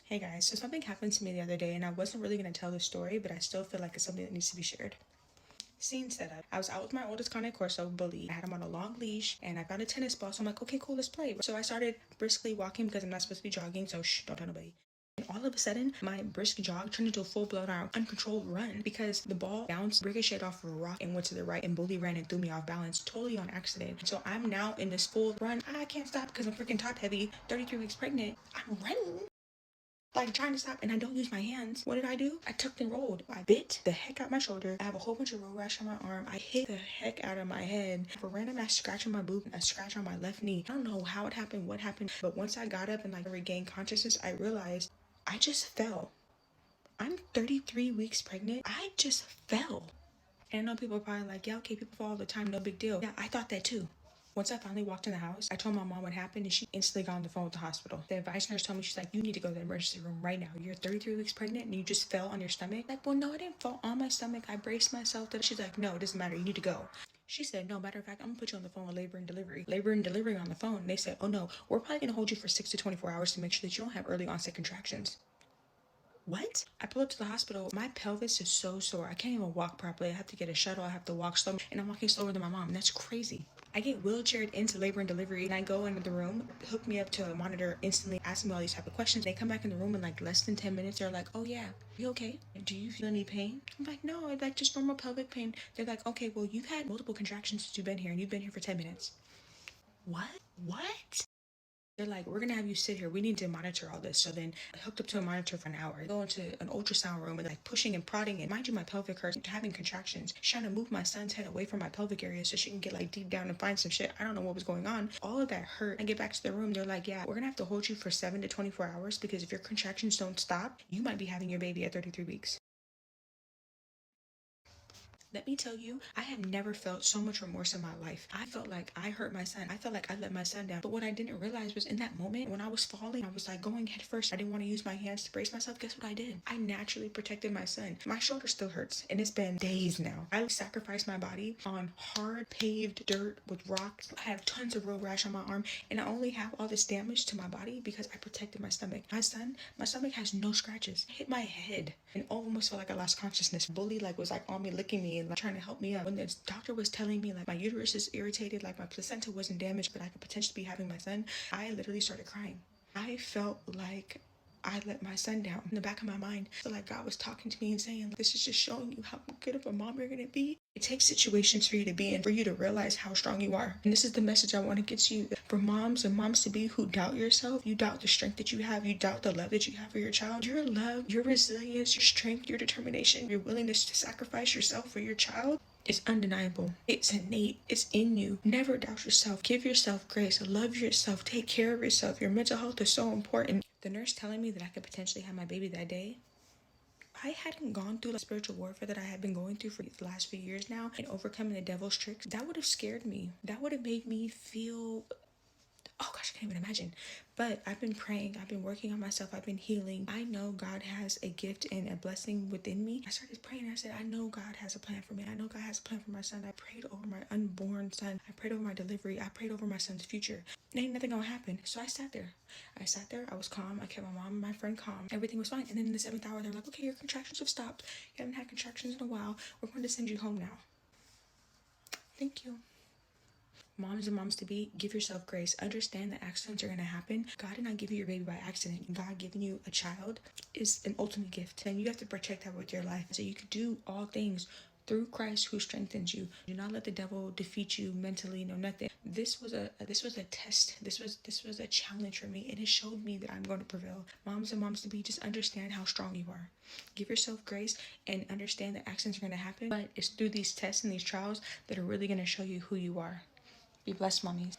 Hey guys, so something happened to me the other day and I wasn't really going to tell the story, but I still feel like it's something that needs to be shared. Scene set up. I was out with my oldest Cane Corso, Bully. I had him on a long leash and I found a tennis ball, so I'm like, okay, cool, let's play. So I started briskly walking because I'm not supposed to be jogging, so shh, don't tell nobody. And all of a sudden, my brisk jog turned into a full-blown uncontrolled run because the ball bounced, ricocheted off of a rock and went to the right, and Bully ran and threw me off balance, totally on accident. So I'm now in this full run. I can't stop because I'm freaking top heavy, 33 weeks pregnant. I'm running, like trying to stop, and I don't use my hands. What did I do? I tucked and rolled. I bit the heck out my shoulder. I have a whole bunch of road rash on my arm. I hit the heck out of my head. For random, I scratch on my boob and a scratch on my left knee. I don't know how it happened, what happened, but once I got up and like regained consciousness, I realized I just fell. I'm 33 weeks pregnant. I just fell. And I know people are probably like, yeah, okay, people fall all the time, no big deal. Yeah, I thought that too. Once I finally walked in the house, I told my mom what happened and she instantly got on the phone with the hospital. The advice nurse told me, she's like, you need to go to the emergency room right now. You're 33 weeks pregnant and you just fell on your stomach. Like, well, no, I didn't fall on my stomach. I braced myself. She's like, no, it doesn't matter. You need to go. She said, no, matter of fact, I'm gonna put you on the phone with labor and delivery. Labor and delivery on the phone. They said, oh no, we're probably gonna hold you for 6 to 24 hours to make sure that you don't have early onset contractions. What? I pull up to the hospital. My pelvis is so sore. I can't even walk properly. I have to get a shuttle. I have to walk slow. And I'm walking slower than my mom. That's crazy. I get wheelchaired into labor and delivery and I go into the room, hook me up to a monitor instantly, ask me all these type of questions. They come back in the room in like less than 10 minutes. They're like, oh yeah, you okay? Do you feel any pain? I'm like, no, I like just normal pelvic pain. They're like, okay, well, you've had multiple contractions since you've been here and you've been here for 10 minutes. What? What? They're like, we're gonna have you sit here. We need to monitor all this. So then I hooked up to a monitor for an hour. I go into an ultrasound room and like pushing and prodding. And mind you, my pelvic hurts, having contractions, trying to move my son's head away from my pelvic area so she can get like deep down and find some shit. I don't know what was going on. All of that hurt. I get back to the room. They're like, yeah, we're gonna have to hold you for 7 to 24 hours because if your contractions don't stop, you might be having your baby at 33 weeks. Let me tell you, I have never felt so much remorse in my life. I felt like I hurt my son. I felt like I let my son down. But what I didn't realize was in that moment when I was falling, I was like going head first. I didn't want to use my hands to brace myself. Guess what I did? I naturally protected my son. My shoulder still hurts and it's been days now. I sacrificed my body on hard paved dirt with rocks. I have tons of road rash on my arm and I only have all this damage to my body because I protected my stomach. My stomach has no scratches. I hit my head and almost felt like I lost consciousness. Bully like was like on me licking me and like trying to help me up. When the doctor was telling me like my uterus is irritated, like my placenta wasn't damaged, but I could potentially be having my son, I literally started crying. I felt like I let my son down. In the back of my mind, I feel like God was talking to me and saying, this is just showing you how good of a mom you're gonna be. It takes situations for you to be in, for you to realize how strong you are. And this is the message I want to get to you. For moms and moms to be who doubt yourself, you doubt the strength that you have, you doubt the love that you have for your child. Your love, your resilience, your strength, your determination, your willingness to sacrifice yourself for your child is undeniable. It's innate. It's in you. Never doubt yourself. Give yourself grace. Love yourself. Take care of yourself. Your mental health is so important. The nurse telling me that I could potentially have my baby that day, I hadn't gone through the spiritual warfare that I had been going through for the last few years now and overcoming the devil's tricks. That would have scared me. That would have made me feel, oh gosh, I can't even imagine. But I've been praying, I've been working on myself, I've been healing. I know God has a gift and a blessing within me. I started praying and I said, I know God has a plan for me. I know God has a plan for my son. I prayed over my unborn son. I prayed over my delivery. I prayed over my son's future. Ain't nothing gonna happen. So I sat there. I was calm. I kept my mom and my friend calm. Everything was fine. And then in the 7th hour, they're like, okay, your contractions have stopped. You haven't had contractions in a while. We're going to send you home now. Thank you. Moms and moms to be, give yourself grace. Understand that accidents are going to happen. God did not give you your baby by accident. God giving you a child is an ultimate gift. And you have to protect that with your life. So you can do all things through Christ who strengthens you. Do not let the devil defeat you mentally, no nothing. This was a test. This was a challenge for me, and it showed me that I'm going to prevail. Moms and moms to be, just understand how strong you are. Give yourself grace and understand that accidents are going to happen, but it's through these tests and these trials that are really going to show you who you are. Be blessed, mommies.